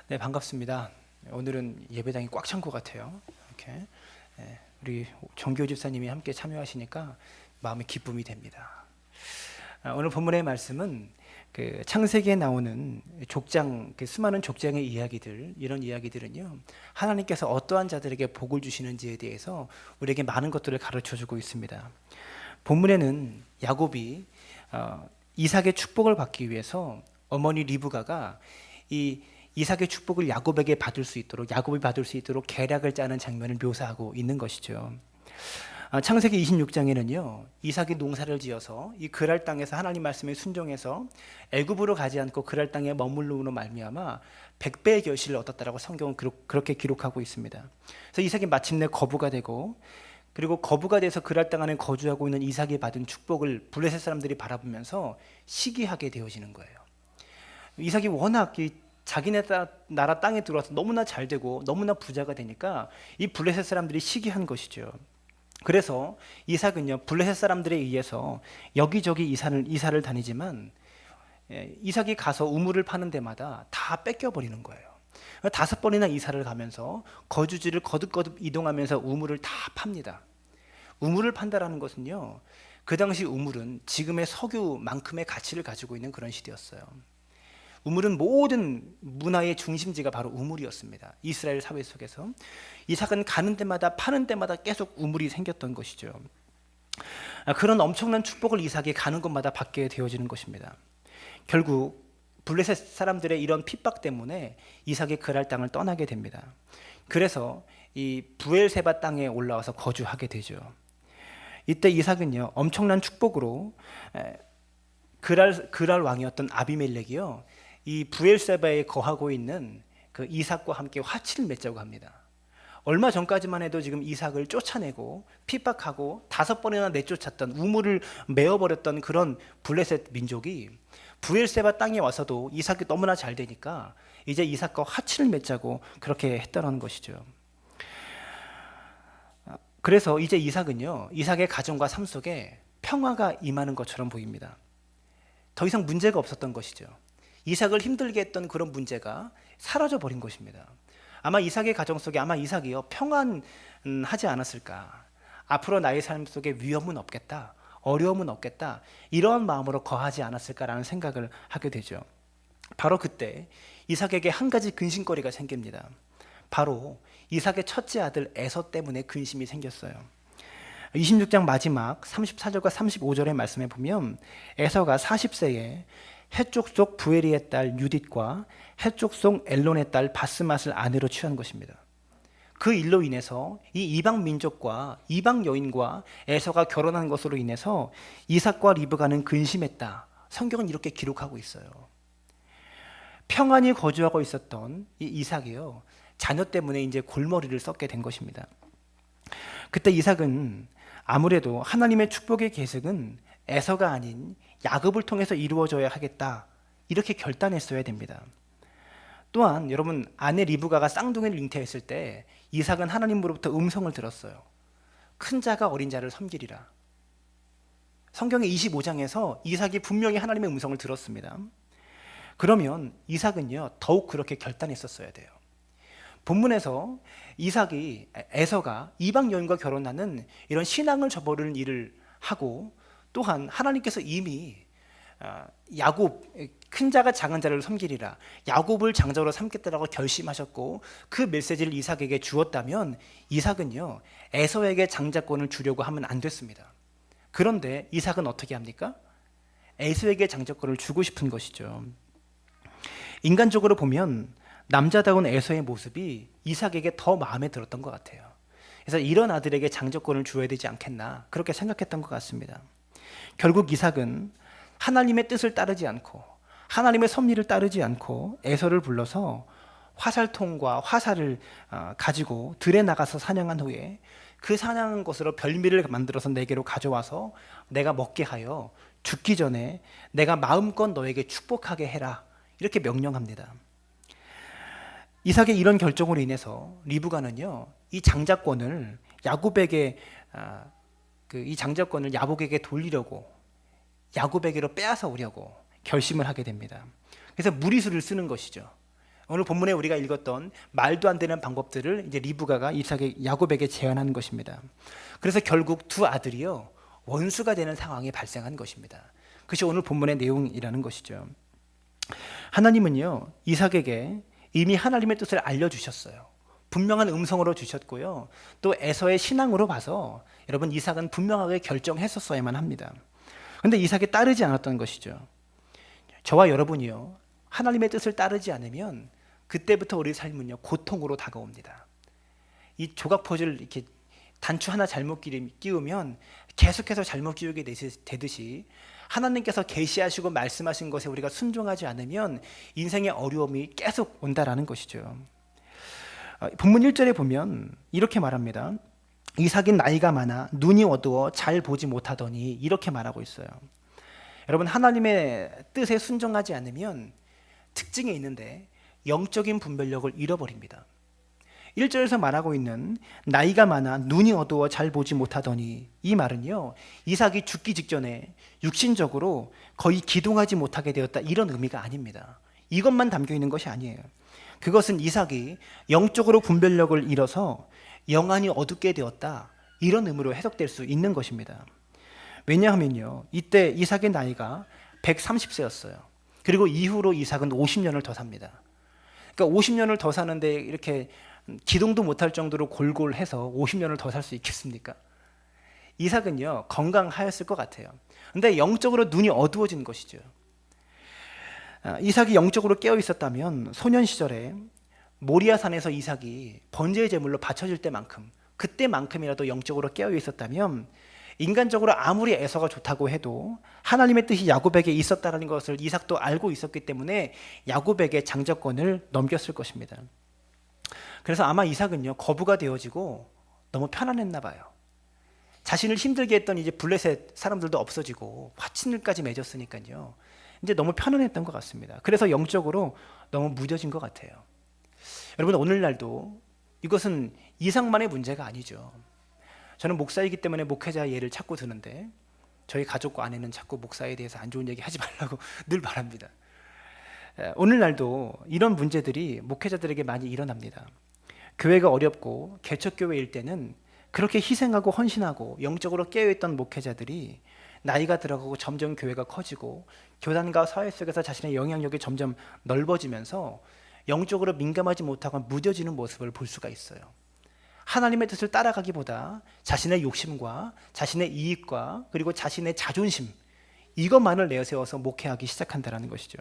네, 반갑습니다. 오늘은 예배당이 꽉 찬 것 같아요. 이렇게 우리 정교 집사님이 함께 참여하시니까 마음의 기쁨이 됩니다. 오늘 본문의 말씀은 그 창세기에 나오는 족장, 그 수많은 족장의 이야기들, 이런 이야기들은요, 하나님께서 어떠한 자들에게 복을 주시는지에 대해서 우리에게 많은 것들을 가르쳐주고 있습니다. 본문에는 야곱이 이삭의 축복을 받기 위해서 어머니 리브가가 이 이삭의 축복을 야곱에게 받을 수 있도록, 야곱이 받을 수 있도록 계략을 짜는 장면을 묘사하고 있는 것이죠. 창세기 26장에는요 이삭이 농사를 지어서 이 그랄 땅에서 하나님 말씀에 순종해서 애굽으로 가지 않고 그랄 땅에 머물므로 말미암아 100배의 결실을 얻었다라고 성경은 그렇게 기록하고 있습니다. 그래서 이삭이 마침내 거부가 되고, 그리고 거부가 돼서 그랄 땅 안에 거주하고 있는 이삭이 받은 축복을 블레셋 사람들이 바라보면서 시기하게 되어지는 거예요. 이삭이 워낙 자기네 나라 땅에 들어와서 너무나 잘 되고 너무나 부자가 되니까 이 블레셋 사람들이 시기한 것이죠. 그래서 이삭은요 블레셋 사람들에 의해서 여기저기 이사를 다니지만 이삭이 가서 우물을 파는 데마다 다 뺏겨버리는 거예요. 5번이나 이사를 가면서 거주지를 거듭거듭 이동하면서 우물을 다 팝니다. 우물을 판다라는 것은요, 그 당시 우물은 지금의 석유만큼의 가치를 가지고 있는 그런 시대였어요. 우물은 모든 문화의 중심지가 바로 우물이었습니다. 이스라엘 사회 속에서 이삭은 가는 데마다 파는 데마다 계속 우물이 생겼던 것이죠. 그런 엄청난 축복을 이삭이 가는 곳마다 받게 되어지는 것입니다. 결국 블레셋 사람들의 이런 핍박 때문에 이삭이 그랄 땅을 떠나게 됩니다. 그래서 이 부엘세바 땅에 올라와서 거주하게 되죠. 이때 이삭은요 엄청난 축복으로 그랄 왕이었던 아비멜렉이요 이 부엘세바에 거하고 있는 그 이삭과 함께 화치를 맺자고 합니다. 얼마 전까지만 해도 지금 이삭을 쫓아내고 핍박하고 5번이나 내쫓았던, 우물을 메어버렸던 그런 블레셋 민족이 부엘세바 땅에 와서도 이삭이 너무나 잘 되니까 이제 이삭과 화치를 맺자고 그렇게 했다는 것이죠. 그래서 이제 이삭은요 이삭의 가정과 삶 속에 평화가 임하는 것처럼 보입니다. 더 이상 문제가 없었던 것이죠. 이삭을 힘들게 했던 그런 문제가 사라져 버린 것입니다. 아마 이삭의 가정 속에 이삭이요 평안하지 않았을까. 앞으로 나의 삶 속에 위험은 없겠다, 어려움은 없겠다, 이런 마음으로 거하지 않았을까라는 생각을 하게 되죠. 바로 그때 이삭에게 한 가지 근심거리가 생깁니다. 바로 이삭의 첫째 아들 에서 때문에 근심이 생겼어요. 26장 마지막 34절과 35절의 말씀에 보면 에서가 40세에 해쪽 속 부에리의 딸 유딧과 해쪽 속 엘론의 딸 바스맛을 아내로 취한 것입니다. 그 일로 인해서 이 이방 민족과 이방 여인과 에서가 결혼한 것으로 인해서 이삭과 리브가는 근심했다. 성경은 이렇게 기록하고 있어요. 평안히 거주하고 있었던 이 이삭이요 자녀 때문에 이제 골머리를 썩게 된 것입니다. 그때 이삭은 아무래도 하나님의 축복의 계획은 에서가 아닌 야곱을 통해서 이루어져야 하겠다, 이렇게 결단했어야 됩니다. 또한 여러분, 아내 리브가가 쌍둥이를 잉태했을 때 이삭은 하나님으로부터 음성을 들었어요. 큰 자가 어린 자를 섬기리라. 성경의 25장에서 이삭이 분명히 하나님의 음성을 들었습니다. 그러면 이삭은요 더욱 그렇게 결단했었어야 돼요. 본문에서 이삭이 에서가 이방 여인과 결혼하는 이런 신앙을 저버리는 일을 하고, 또한 하나님께서 이미 야곱, 큰 자가 작은 자를 섬기리라, 야곱을 장자로 삼겠다라고 결심하셨고 그 메시지를 이삭에게 주었다면 이삭은요 에서에게 장자권을 주려고 하면 안 됐습니다. 그런데 이삭은 어떻게 합니까? 에서에게 장자권을 주고 싶은 것이죠. 인간적으로 보면 남자다운 에서의 모습이 이삭에게 더 마음에 들었던 것 같아요. 그래서 이런 아들에게 장자권을 주어야 되지 않겠나, 그렇게 생각했던 것 같습니다. 결국 이삭은 하나님의 뜻을 따르지 않고 하나님의 섭리를 따르지 않고 에서를 불러서 화살통과 화살을 가지고 들에 나가서 사냥한 후에 그 사냥한 것으로 별미를 만들어서 내게로 가져와서 내가 먹게 하여 죽기 전에 내가 마음껏 너에게 축복하게 해라, 이렇게 명령합니다. 이삭의 이런 결정으로 인해서 리브가는요 이 장자권을 야곱에게 이 장자권을 야곱에게 돌리려고, 야곱에게로 빼앗아 오려고 결심을 하게 됩니다. 그래서 무리수를 쓰는 것이죠. 오늘 본문에 우리가 읽었던 말도 안 되는 방법들을 이제 리브가가 야곱에게 제안한 것입니다. 그래서 결국 두 아들이요 원수가 되는 상황이 발생한 것입니다. 그것이 오늘 본문의 내용이라는 것이죠. 하나님은요 이삭에게 이미 하나님의 뜻을 알려주셨어요. 분명한 음성으로 주셨고요. 또 에서의 신앙으로 봐서 여러분 이삭은 분명하게 결정했었어야만 합니다. 그런데 이삭이 따르지 않았던 것이죠. 저와 여러분이요 하나님의 뜻을 따르지 않으면 그때부터 우리 삶은요 고통으로 다가옵니다. 이 조각포즈를 이렇게 단추 하나 잘못 끼우면 계속해서 잘못 끼우게 되듯이 하나님께서 계시하시고 말씀하신 것에 우리가 순종하지 않으면 인생의 어려움이 계속 온다라는 것이죠. 본문 1절에 보면 이렇게 말합니다. 이삭이 나이가 많아 눈이 어두워 잘 보지 못하더니 이렇게 말하고 있어요. 여러분 하나님의 뜻에 순종하지 않으면 특징이 있는데 영적인 분별력을 잃어버립니다. 1절에서 말하고 있는 나이가 많아 눈이 어두워 잘 보지 못하더니 이 말은요 이삭이 죽기 직전에 육신적으로 거의 기동하지 못하게 되었다 이런 의미가 아닙니다. 이것만 담겨 있는 것이 아니에요. 그것은 이삭이 영적으로 분별력을 잃어서 영안이 어둡게 되었다 이런 의미로 해석될 수 있는 것입니다. 왜냐하면요 이때 이삭의 나이가 130세였어요. 그리고 이후로 이삭은 50년을 더 삽니다. 그러니까 50년을 더 사는데 이렇게 기동도 못할 정도로 골골해서 50년을 더 살 수 있겠습니까? 이삭은요 건강하였을 것 같아요. 근데 영적으로 눈이 어두워진 것이죠. 이삭이 영적으로 깨어 있었다면 소년 시절에 모리아산에서 이삭이 번제의 제물로 바쳐질 때만큼 그때만큼이라도 영적으로 깨어 있었다면 인간적으로 아무리 에서가 좋다고 해도 하나님의 뜻이 야곱에게 있었다는 것을 이삭도 알고 있었기 때문에 야곱에게 장자권을 넘겼을 것입니다. 그래서 아마 이삭은요 거부가 되어지고 너무 편안했나 봐요. 자신을 힘들게 했던 이제 블레셋 사람들도 없어지고 화친을까지 맺었으니까요 이제 너무 편안했던 것 같습니다. 그래서 영적으로 너무 무뎌진 것 같아요. 여러분 오늘날도 이것은 이삭만의 문제가 아니죠. 저는 목사이기 때문에 목회자 예를 찾고 드는데 저희 가족과 아내는 자꾸 목사에 대해서 안 좋은 얘기 하지 말라고 늘 말합니다. 오늘날도 이런 문제들이 목회자들에게 많이 일어납니다. 교회가 어렵고 개척교회일 때는 그렇게 희생하고 헌신하고 영적으로 깨어있던 목회자들이 나이가 들어가고 점점 교회가 커지고 교단과 사회 속에서 자신의 영향력이 점점 넓어지면서 영적으로 민감하지 못하고 무뎌지는 모습을 볼 수가 있어요. 하나님의 뜻을 따라가기보다 자신의 욕심과 자신의 이익과 그리고 자신의 자존심 이것만을 내세워서 목회하기 시작한다는 것이죠.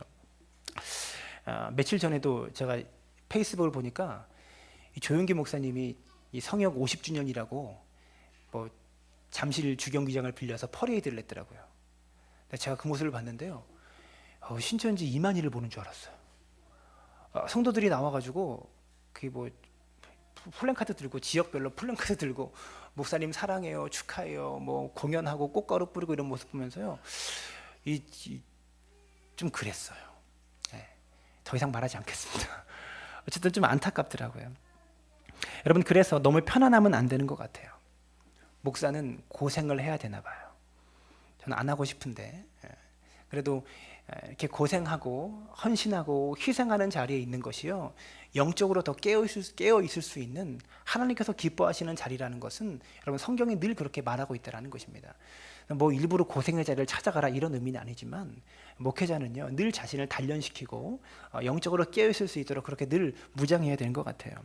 며칠 전에도 제가 페이스북을 보니까 조용기 목사님이 이 성역 50주년이라고 뭐 잠실 주경기장을 빌려서 퍼레이드를 했더라고요. 제가 그 모습을 봤는데요. 신천지 2만이를 보는 줄 알았어요. 성도들이 나와가지고 그 뭐 플랜카드 들고 지역별로 플랜카드 들고 목사님 사랑해요, 축하해요, 뭐 공연하고 꽃가루 뿌리고 이런 모습 보면서요, 좀 그랬어요. 네, 더 이상 말하지 않겠습니다. 어쨌든 좀 안타깝더라고요. 여러분 그래서 너무 편안하면 안 되는 것 같아요. 목사는 고생을 해야 되나 봐요. 저는 안 하고 싶은데 그래도 이렇게 고생하고 헌신하고 희생하는 자리에 있는 것이요 영적으로 더 깨어 있을 수 있는 하나님께서 기뻐하시는 자리라는 것은 여러분 성경이 늘 그렇게 말하고 있다는 것입니다. 뭐 일부러 고생의 자리를 찾아가라 이런 의미는 아니지만 목회자는요 늘 자신을 단련시키고 영적으로 깨어 있을 수 있도록 그렇게 늘 무장해야 되는 것 같아요.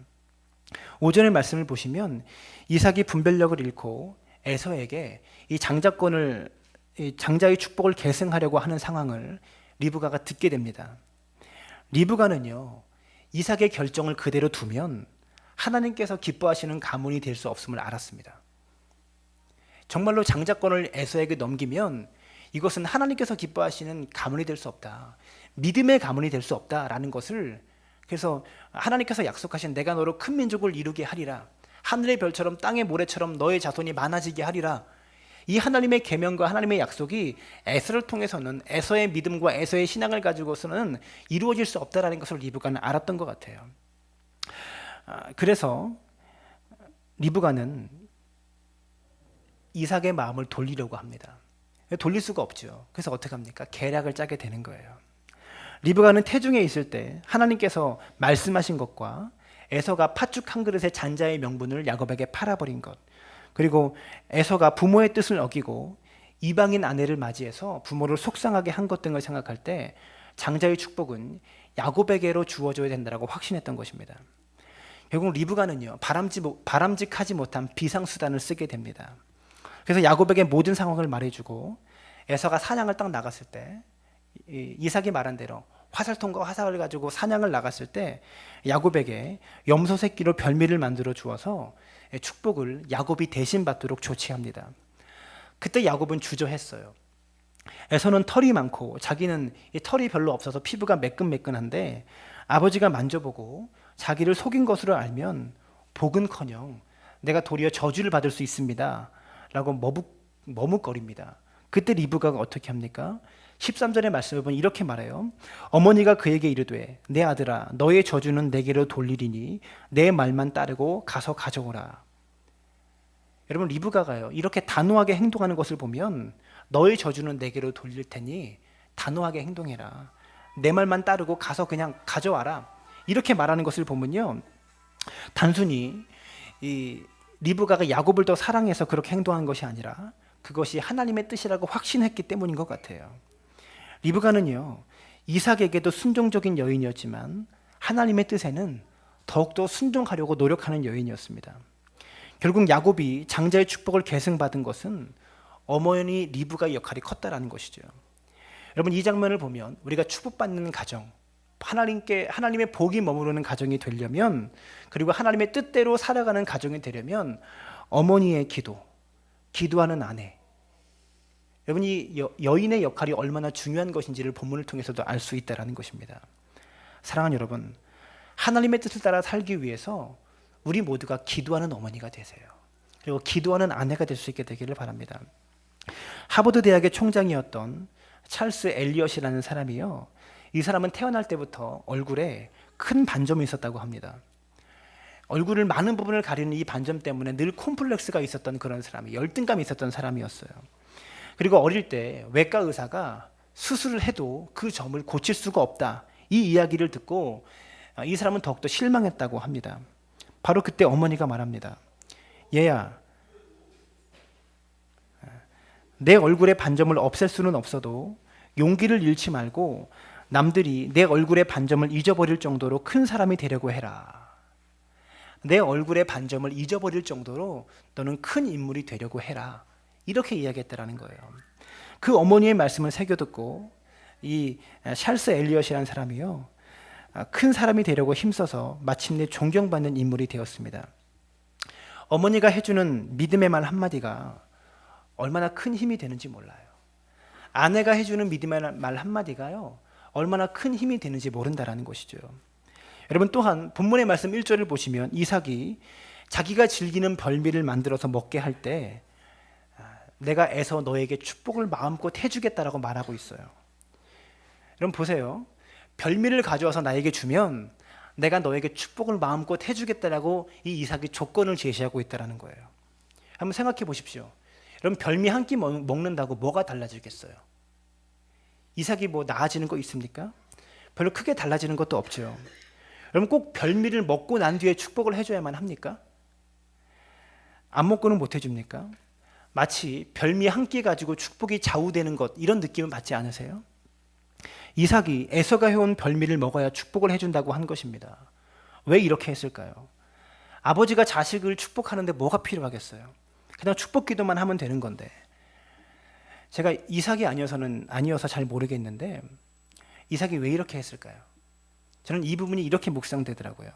5절의 말씀을 보시면 이삭이 분별력을 잃고 에서에게 이 장자권을 이 장자의 축복을 계승하려고 하는 상황을 리브가가 듣게 됩니다. 리브가는요 이삭의 결정을 그대로 두면 하나님께서 기뻐하시는 가문이 될 수 없음을 알았습니다. 정말로 장자권을 에서에게 넘기면 이것은 하나님께서 기뻐하시는 가문이 될 수 없다, 믿음의 가문이 될 수 없다라는 것을, 그래서 하나님께서 약속하신 내가 너로 큰 민족을 이루게 하리라, 하늘의 별처럼 땅의 모래처럼 너의 자손이 많아지게 하리라, 이 하나님의 계명과 하나님의 약속이 에서를 통해서는 에서의 믿음과 에서의 신앙을 가지고서는 이루어질 수 없다라는 것을 리브가는 알았던 것 같아요. 그래서 리브가는 이삭의 마음을 돌리려고 합니다. 돌릴 수가 없죠. 그래서 어떻게 합니까? 계략을 짜게 되는 거예요. 리브가는 태중에 있을 때 하나님께서 말씀하신 것과 에서가 팥죽 한 그릇의 잔자의 명분을 야곱에게 팔아버린 것, 그리고 에서가 부모의 뜻을 어기고 이방인 아내를 맞이해서 부모를 속상하게 한 것 등을 생각할 때 장자의 축복은 야곱에게로 주어져야 된다고 확신했던 것입니다. 결국 리브가는요, 바람직하지 못한 비상수단을 쓰게 됩니다. 그래서 야곱에게 모든 상황을 말해주고 에서가 사냥을 딱 나갔을 때 이삭이 말한 대로 화살통과 화살을 가지고 사냥을 나갔을 때 야곱에게 염소 새끼로 별미를 만들어 주어서 축복을 야곱이 대신 받도록 조치합니다. 그때 야곱은 주저했어요. 에서는 털이 많고 자기는 이 털이 별로 없어서 피부가 매끈매끈한데 아버지가 만져보고 자기를 속인 것으로 알면 복은커녕 내가 도리어 저주를 받을 수 있습니다 라고 머뭇거립니다. 그때 리브가가 어떻게 합니까? 13절의 말씀을 보면 이렇게 말해요. 어머니가 그에게 이르되 내 아들아 너의 저주는 내게로 돌리리니 내 말만 따르고 가서 가져오라. 여러분, 리브가가요 이렇게 단호하게 행동하는 것을 보면 너의 저주는 내게로 돌릴 테니 단호하게 행동해라, 내 말만 따르고 가서 그냥 가져와라, 이렇게 말하는 것을 보면요, 단순히 이 리브가가 야곱을 더 사랑해서 그렇게 행동한 것이 아니라 그것이 하나님의 뜻이라고 확신했기 때문인 것 같아요. 리브가는요 이삭에게도 순종적인 여인이었지만 하나님의 뜻에는 더욱더 순종하려고 노력하는 여인이었습니다. 결국 야곱이 장자의 축복을 계승받은 것은 어머니 리브가의 역할이 컸다라는 것이죠. 여러분, 이 장면을 보면 우리가 축복받는 가정, 하나님의 복이 머무르는 가정이 되려면, 그리고 하나님의 뜻대로 살아가는 가정이 되려면 어머니의 기도하는 아내, 여러분 이 여인의 역할이 얼마나 중요한 것인지를 본문을 통해서도 알 수 있다는 것입니다. 사랑하는 여러분, 하나님의 뜻을 따라 살기 위해서 우리 모두가 기도하는 어머니가 되세요. 그리고 기도하는 아내가 될 수 있게 되기를 바랍니다. 하버드 대학의 총장이었던 찰스 엘리엇이라는 사람이요, 이 사람은 태어날 때부터 얼굴에 큰 반점이 있었다고 합니다. 얼굴을 많은 부분을 가리는 이 반점 때문에 늘 콤플렉스가 있었던 그런 사람이, 열등감이 있었던 사람이었어요. 그리고 어릴 때 외과 의사가 수술을 해도 그 점을 고칠 수가 없다, 이 이야기를 듣고 이 사람은 더욱더 실망했다고 합니다. 바로 그때 어머니가 말합니다. 얘야, 내 얼굴의 반점을 없앨 수는 없어도 용기를 잃지 말고 남들이 내 얼굴의 반점을 잊어버릴 정도로 큰 사람이 되려고 해라. 내 얼굴의 반점을 잊어버릴 정도로 너는 큰 인물이 되려고 해라, 이렇게 이야기했다라는 거예요. 그 어머니의 말씀을 새겨듣고 이 찰스 엘리엇이라는 사람이요, 큰 사람이 되려고 힘써서 마침내 존경받는 인물이 되었습니다. 어머니가 해주는 믿음의 말 한마디가 얼마나 큰 힘이 되는지 몰라요. 아내가 해주는 믿음의 말 한마디가요 얼마나 큰 힘이 되는지 모른다라는 것이죠. 여러분, 또한 본문의 말씀 1절을 보시면 이삭이 자기가 즐기는 별미를 만들어서 먹게 할 때 내가 애서 너에게 축복을 마음껏 해주겠다라고 말하고 있어요. 여러분 보세요. 별미를 가져와서 나에게 주면 내가 너에게 축복을 마음껏 해주겠다라고 이 이삭이 조건을 제시하고 있다는 거예요. 한번 생각해 보십시오. 여러분, 별미 한 끼 먹는다고 뭐가 달라지겠어요? 이삭이 뭐 나아지는 거 있습니까? 별로 크게 달라지는 것도 없죠. 여러분, 꼭 별미를 먹고 난 뒤에 축복을 해줘야만 합니까? 안 먹고는 못 해줍니까? 마치 별미 한 끼 가지고 축복이 좌우되는 것, 이런 느낌을 받지 않으세요? 이삭이 에서가 해온 별미를 먹어야 축복을 해준다고 한 것입니다. 왜 이렇게 했을까요? 아버지가 자식을 축복하는데 뭐가 필요하겠어요? 그냥 축복 기도만 하면 되는 건데. 제가 이삭이 아니어서 잘 모르겠는데 이삭이 왜 이렇게 했을까요? 저는 이 부분이 이렇게 묵상되더라고요.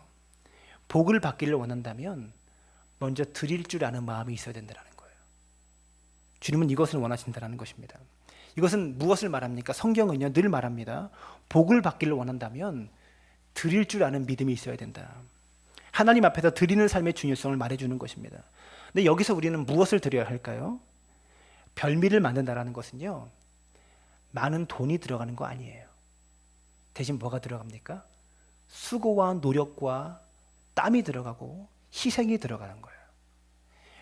복을 받기를 원한다면 먼저 드릴 줄 아는 마음이 있어야 된다는 거예요. 주님은 이것을 원하신다는 것입니다. 이것은 무엇을 말합니까? 성경은요 늘 말합니다. 복을 받기를 원한다면 드릴 줄 아는 믿음이 있어야 된다. 하나님 앞에서 드리는 삶의 중요성을 말해주는 것입니다. 근데 여기서 우리는 무엇을 드려야 할까요? 별미를 만든다라는 것은요 많은 돈이 들어가는 거 아니에요. 대신 뭐가 들어갑니까? 수고와 노력과 땀이 들어가고 희생이 들어가는 거예요.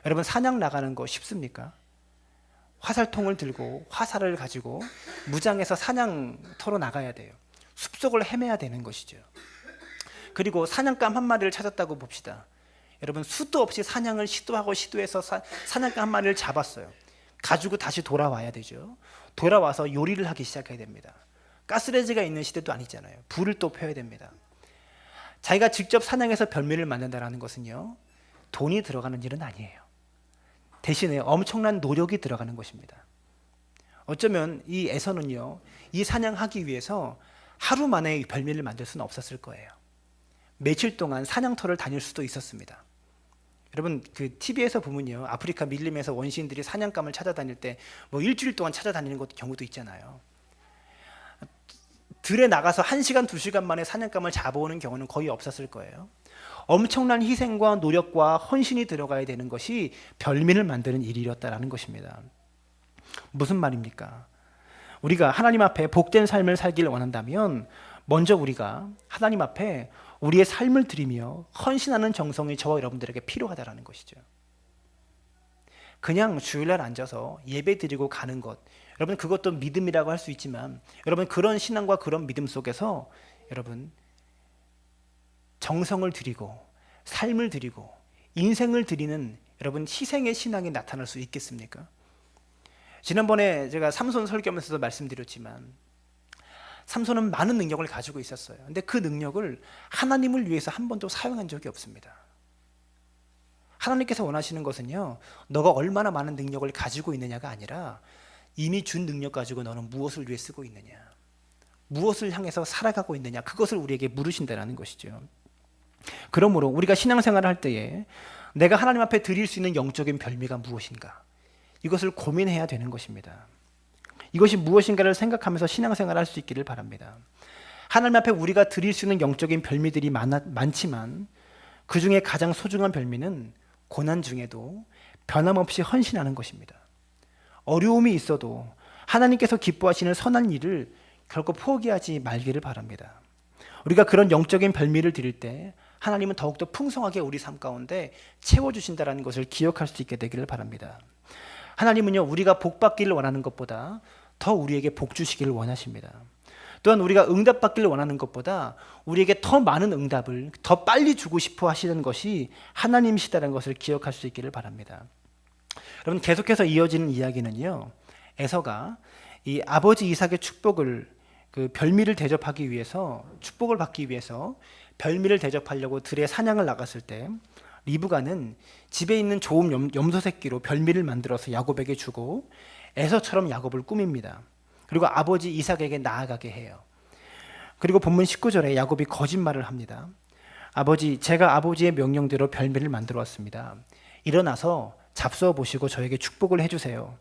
여러분, 사냥 나가는 거 쉽습니까? 화살통을 들고 화살을 가지고 무장해서 사냥터로 나가야 돼요. 숲속을 헤매야 되는 것이죠. 그리고 사냥감 한 마리를 찾았다고 봅시다. 여러분, 수도 없이 사냥을 시도해서 사냥감 한 마리를 잡았어요. 가지고 다시 돌아와야 되죠. 돌아와서 요리를 하기 시작해야 됩니다. 가스레인지가 있는 시대도 아니잖아요. 불을 또 펴야 됩니다. 자기가 직접 사냥해서 별미를 만든다는 것은요, 돈이 들어가는 일은 아니에요. 대신에 엄청난 노력이 들어가는 것입니다. 어쩌면 이 에서는요, 이 사냥하기 위해서 하루 만에 별미를 만들 수는 없었을 거예요. 며칠 동안 사냥터를 다닐 수도 있었습니다. 여러분, 그 TV에서 보면요, 아프리카 밀림에서 원시인들이 사냥감을 찾아다닐 때 뭐 일주일 동안 찾아다니는 경우도 있잖아요. 들에 나가서 1시간, 2시간 만에 사냥감을 잡아오는 경우는 거의 없었을 거예요. 엄청난 희생과 노력과 헌신이 들어가야 되는 것이 별미를 만드는 일이었다라는 것입니다. 무슨 말입니까? 우리가 하나님 앞에 복된 삶을 살기를 원한다면 먼저 우리가 하나님 앞에 우리의 삶을 드리며 헌신하는 정성이 저와 여러분들에게 필요하다라는 것이죠. 그냥 주일날 앉아서 예배 드리고 가는 것, 여러분 그것도 믿음이라고 할 수 있지만, 여러분 그런 신앙과 그런 믿음 속에서 여러분 정성을 드리고 삶을 드리고 인생을 드리는 여러분 희생의 신앙이 나타날 수 있겠습니까? 지난번에 제가 삼손 설교하면서도 말씀드렸지만, 삼손은 많은 능력을 가지고 있었어요. 근데 그 능력을 하나님을 위해서 한 번도 사용한 적이 없습니다. 하나님께서 원하시는 것은요, 너가 얼마나 많은 능력을 가지고 있느냐가 아니라 이미 준 능력 가지고 너는 무엇을 위해 쓰고 있느냐, 무엇을 향해서 살아가고 있느냐, 그것을 우리에게 물으신다는 것이죠. 그러므로 우리가 신앙생활을 할 때에 내가 하나님 앞에 드릴 수 있는 영적인 별미가 무엇인가, 이것을 고민해야 되는 것입니다. 이것이 무엇인가를 생각하면서 신앙생활을 할 수 있기를 바랍니다. 하나님 앞에 우리가 드릴 수 있는 영적인 별미들이 많지만 그 중에 가장 소중한 별미는 고난 중에도 변함없이 헌신하는 것입니다. 어려움이 있어도 하나님께서 기뻐하시는 선한 일을 결코 포기하지 말기를 바랍니다. 우리가 그런 영적인 별미를 드릴 때 하나님은 더욱더 풍성하게 우리 삶 가운데 채워주신다는 것을 기억할 수 있게 되기를 바랍니다. 하나님은요, 우리가 복 받기를 원하는 것보다 더 우리에게 복 주시기를 원하십니다. 또한 우리가 응답받기를 원하는 것보다 우리에게 더 많은 응답을 더 빨리 주고 싶어 하시는 것이 하나님이시다는 것을 기억할 수 있기를 바랍니다. 여러분, 계속해서 이어지는 이야기는요, 에서가 이 아버지 이삭의 축복을, 그 별미를 대접하기 위해서, 축복을 받기 위해서 별미를 대접하려고 들에 사냥을 나갔을 때 리브가는 집에 있는 좋은 염소 새끼로 별미를 만들어서 야곱에게 주고 에서처럼 야곱을 꾸밉니다. 그리고 아버지 이삭에게 나아가게 해요. 그리고 본문 19절에 야곱이 거짓말을 합니다. 아버지, 제가 아버지의 명령대로 별미를 만들어 왔습니다. 일어나서 잡수어 보시고 저에게 축복을 해주세요.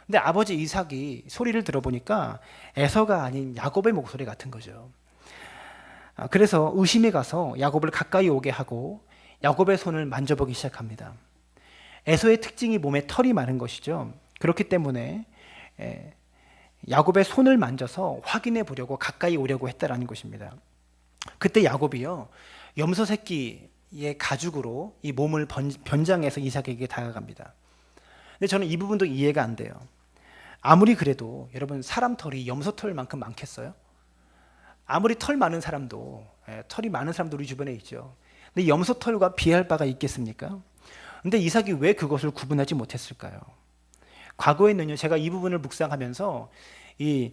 근데 아버지 이삭이 소리를 들어보니까 에서가 아닌 야곱의 목소리 같은 거죠. 그래서 의심이 가서 야곱을 가까이 오게 하고 야곱의 손을 만져보기 시작합니다. 에서의 특징이 몸에 털이 많은 것이죠. 그렇기 때문에 야곱의 손을 만져서 확인해 보려고 가까이 오려고 했다라는 것입니다. 그때 야곱이요, 염소 새끼의 가죽으로 이 몸을 변장해서 이삭에게 다가갑니다. 근데 저는 이 부분도 이해가 안 돼요. 아무리 그래도 여러분, 사람 털이 염소 털만큼 많겠어요? 아무리 털 많은 사람도, 털이 많은 사람도 우리 주변에 있죠. 근데 염소 털과 비할 바가 있겠습니까? 근데 이삭이 왜 그것을 구분하지 못했을까요? 과거에는요, 제가 이 부분을 묵상하면서 이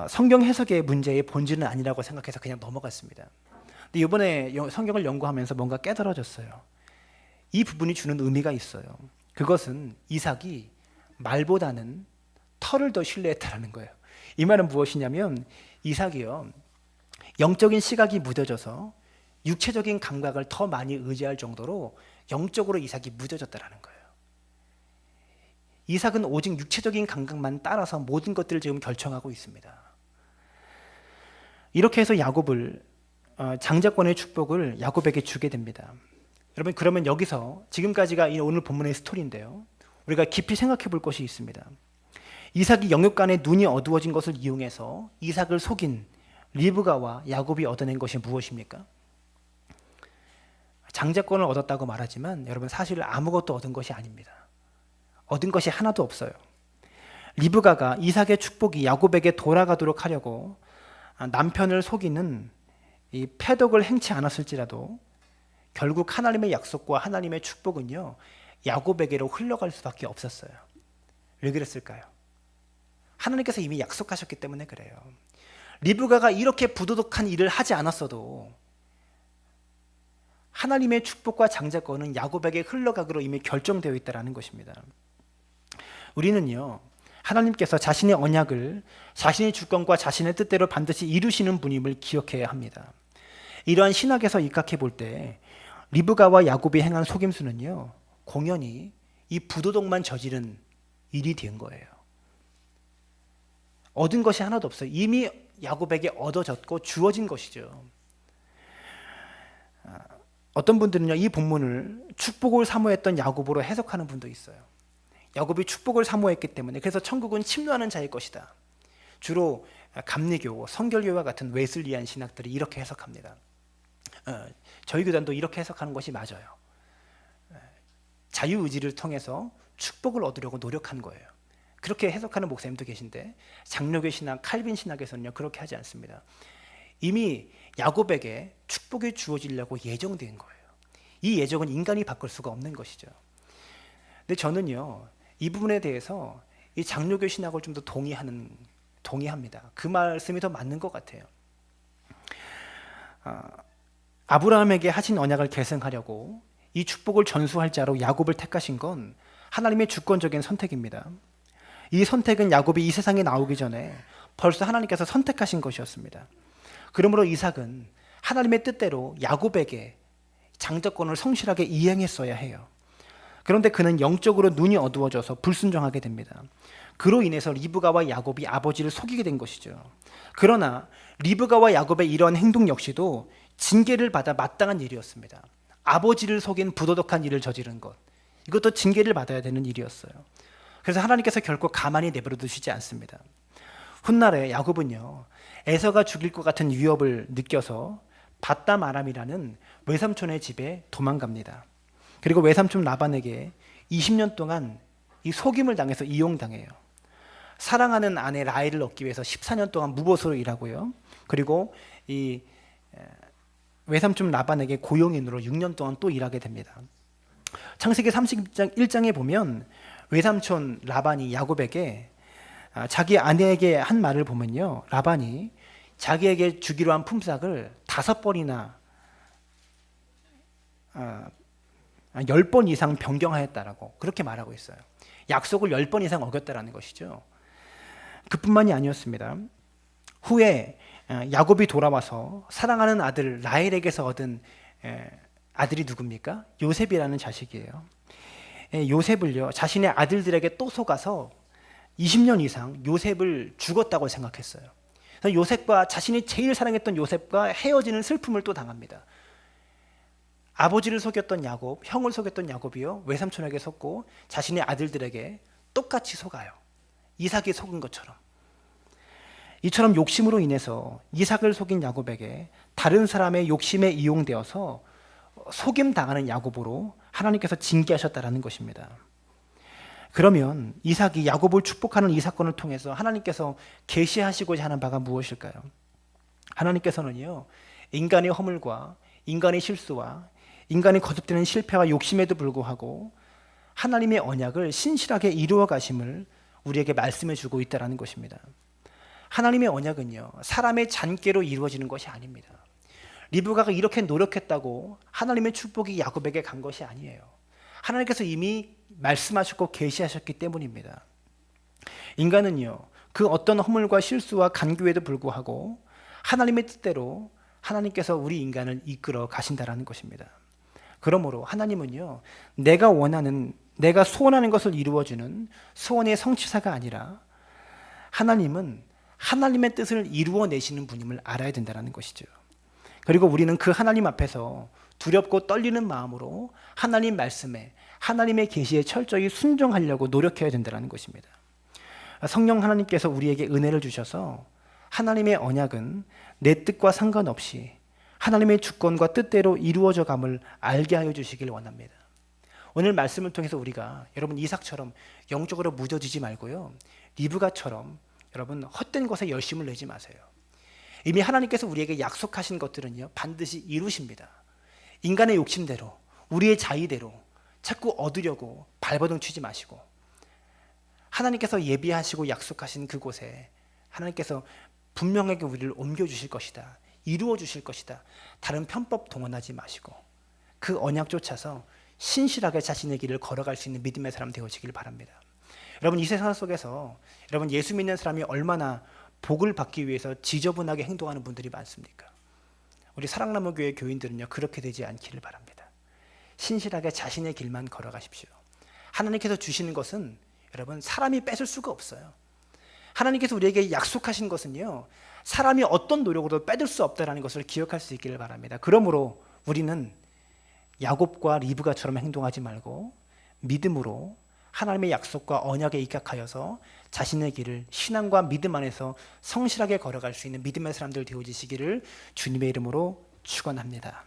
성경 해석의 문제의 본질은 아니라고 생각해서 그냥 넘어갔습니다. 근데 이번에 성경을 연구하면서 뭔가 깨달아졌어요. 이 부분이 주는 의미가 있어요. 그것은 이삭이 말보다는 털을 더 신뢰했다라는 거예요. 이 말은 무엇이냐면, 이삭이요, 영적인 시각이 무뎌져서 육체적인 감각을 더 많이 의지할 정도로 영적으로 이삭이 무뎌졌다라는 거예요. 이삭은 오직 육체적인 감각만 따라서 모든 것들을 지금 결정하고 있습니다. 이렇게 해서 야곱을, 장자권의 축복을 야곱에게 주게 됩니다. 여러분, 그러면 여기서 지금까지가 오늘 본문의 스토리인데요, 우리가 깊이 생각해 볼 것이 있습니다. 이삭이 영육간에 눈이 어두워진 것을 이용해서 이삭을 속인 리브가와 야곱이 얻어낸 것이 무엇입니까? 장자권을 얻었다고 말하지만 여러분, 사실 아무것도 얻은 것이 아닙니다. 얻은 것이 하나도 없어요. 리브가가 이삭의 축복이 야곱에게 돌아가도록 하려고 남편을 속이는 이 패덕을 행치 않았을지라도 결국 하나님의 약속과 하나님의 축복은요, 야곱에게로 흘러갈 수밖에 없었어요. 왜 그랬을까요? 하나님께서 이미 약속하셨기 때문에 그래요. 리브가가 이렇게 부도덕한 일을 하지 않았어도 하나님의 축복과 장자권은 야곱에게 흘러가기로 이미 결정되어 있다는 것입니다. 우리는요, 하나님께서 자신의 언약을 자신의 주권과 자신의 뜻대로 반드시 이루시는 분임을 기억해야 합니다. 이러한 신학에서 입각해 볼 때 리브가와 야곱이 행한 속임수는요, 공연히 이 부도덕만 저지른 일이 된 거예요. 얻은 것이 하나도 없어요. 이미 야곱에게 얻어졌고 주어진 것이죠. 어떤 분들은요, 이 본문을 축복을 사모했던 야곱으로 해석하는 분도 있어요. 야곱이 축복을 사모했기 때문에 그래서 천국은 침노하는 자의 것이다. 주로 감리교, 성결교와 같은 웨슬리안 신학들이 이렇게 해석합니다. 저희 교단도 이렇게 해석하는 것이 맞아요. 자유의지를 통해서 축복을 얻으려고 노력한 거예요. 그렇게 해석하는 목사님도 계신데 장로교 신학, 칼빈 신학에서는요, 그렇게 하지 않습니다. 이미 야곱에게 축복이 주어지려고 예정된 거예요. 이 예정은 인간이 바꿀 수가 없는 것이죠. 근데 저는요, 이 부분에 대해서 이 장로교 신학을 좀 더 동의합니다. 그 말씀이 더 맞는 것 같아요. 아브라함에게 하신 언약을 계승하려고 이 축복을 전수할 자로 야곱을 택하신 건 하나님의 주권적인 선택입니다. 이 선택은 야곱이 이 세상에 나오기 전에 벌써 하나님께서 선택하신 것이었습니다. 그러므로 이삭은 하나님의 뜻대로 야곱에게 장자권을 성실하게 이행했어야 해요. 그런데 그는 영적으로 눈이 어두워져서 불순종하게 됩니다. 그로 인해서 리브가와 야곱이 아버지를 속이게 된 것이죠. 그러나 리브가와 야곱의 이러한 행동 역시도 징계를 받아 마땅한 일이었습니다. 아버지를 속인 부도덕한 일을 저지른 것, 이것도 징계를 받아야 되는 일이었어요. 그래서 하나님께서 결코 가만히 내버려 두시지 않습니다. 훗날에 야곱은요, 에서가 죽일 것 같은 위협을 느껴서 밧담 아람이라는 외삼촌의 집에 도망갑니다. 그리고 외삼촌 라반에게 20년 동안 이 속임을 당해서 이용당해요. 사랑하는 아내 라헬을 얻기 위해서 14년 동안 무보수로 일하고요. 그리고 이 외삼촌 라반에게 고용인으로 6년 동안 또 일하게 됩니다. 창세기 31장에 보면 외삼촌 라반이 야곱에게 자기 아내에게 한 말을 보면요, 라반이 자기에게 주기로 한 품삯을 5번이나 10번 이상 변경하였다라고 그렇게 말하고 있어요. 약속을 10번 이상 어겼다라는 것이죠. 그뿐만이 아니었습니다. 후에 야곱이 돌아와서 사랑하는 아들 라헬에게서 얻은 아들이 누굽니까? 요셉이라는 자식이에요. 요셉을요, 자신의 아들들에게 또 속아서 20년 이상 요셉을 죽었다고 생각했어요. 그래서 요셉과 자신이 제일 사랑했던 요셉과 헤어지는 슬픔을 또 당합니다. 아버지를 속였던 야곱, 형을 속였던 야곱이요, 외삼촌에게 속고 자신의 아들들에게 똑같이 속아요. 이삭이 속은 것처럼. 이처럼 욕심으로 인해서 이삭을 속인 야곱에게 다른 사람의 욕심에 이용되어서 속임 당하는 야곱으로 하나님께서 징계하셨다라는 것입니다. 그러면 이삭이 야곱을 축복하는 이 사건을 통해서 하나님께서 계시하시고자 하는 바가 무엇일까요? 하나님께서는요, 인간의 허물과 인간의 실수와 인간이 거듭되는 실패와 욕심에도 불구하고 하나님의 언약을 신실하게 이루어 가심을 우리에게 말씀해 주고 있다는 것입니다. 하나님의 언약은요, 사람의 잔꾀로 이루어지는 것이 아닙니다. 리브가가 이렇게 노력했다고 하나님의 축복이 야곱에게 간 것이 아니에요. 하나님께서 이미 말씀하셨고 계시하셨기 때문입니다. 인간은요, 그 어떤 허물과 실수와 간교에도 불구하고 하나님의 뜻대로 하나님께서 우리 인간을 이끌어 가신다라는 것입니다. 그러므로 하나님은요, 내가 원하는, 내가 소원하는 것을 이루어주는 소원의 성취사가 아니라 하나님은 하나님의 뜻을 이루어내시는 분임을 알아야 된다는 것이죠. 그리고 우리는 그 하나님 앞에서 두렵고 떨리는 마음으로 하나님 말씀에, 하나님의 계시에 철저히 순종하려고 노력해야 된다는 것입니다. 성령 하나님께서 우리에게 은혜를 주셔서 하나님의 언약은 내 뜻과 상관없이 하나님의 주권과 뜻대로 이루어져 감을 알게 하여 주시길 원합니다. 오늘 말씀을 통해서 우리가 여러분 이삭처럼 영적으로 무뎌지지 말고요, 리브가처럼 여러분 헛된 것에 열심을 내지 마세요. 이미 하나님께서 우리에게 약속하신 것들은요, 반드시 이루십니다. 인간의 욕심대로, 우리의 자의대로 자꾸 얻으려고 발버둥 치지 마시고, 하나님께서 예비하시고 약속하신 그곳에 하나님께서 분명하게 우리를 옮겨주실 것이다, 이루어 주실 것이다, 다른 편법 동원하지 마시고 그 언약 쫓아서 신실하게 자신의 길을 걸어갈 수 있는 믿음의 사람 되어지길 바랍니다. 여러분, 이 세상 속에서 여러분 예수 믿는 사람이 얼마나 복을 받기 위해서 지저분하게 행동하는 분들이 많습니까? 우리 사랑나무교회 교인들은요, 그렇게 되지 않기를 바랍니다. 신실하게 자신의 길만 걸어가십시오. 하나님께서 주시는 것은 여러분 사람이 뺏을 수가 없어요. 하나님께서 우리에게 약속하신 것은요, 사람이 어떤 노력으로도 뺏을 수 없다는 것을 기억할 수 있기를 바랍니다. 그러므로 우리는 야곱과 리브가처럼 행동하지 말고 믿음으로 하나님의 약속과 언약에 입각하여서 자신의 길을 신앙과 믿음 안에서 성실하게 걸어갈 수 있는 믿음의 사람들 되어지시기를 주님의 이름으로 축원합니다.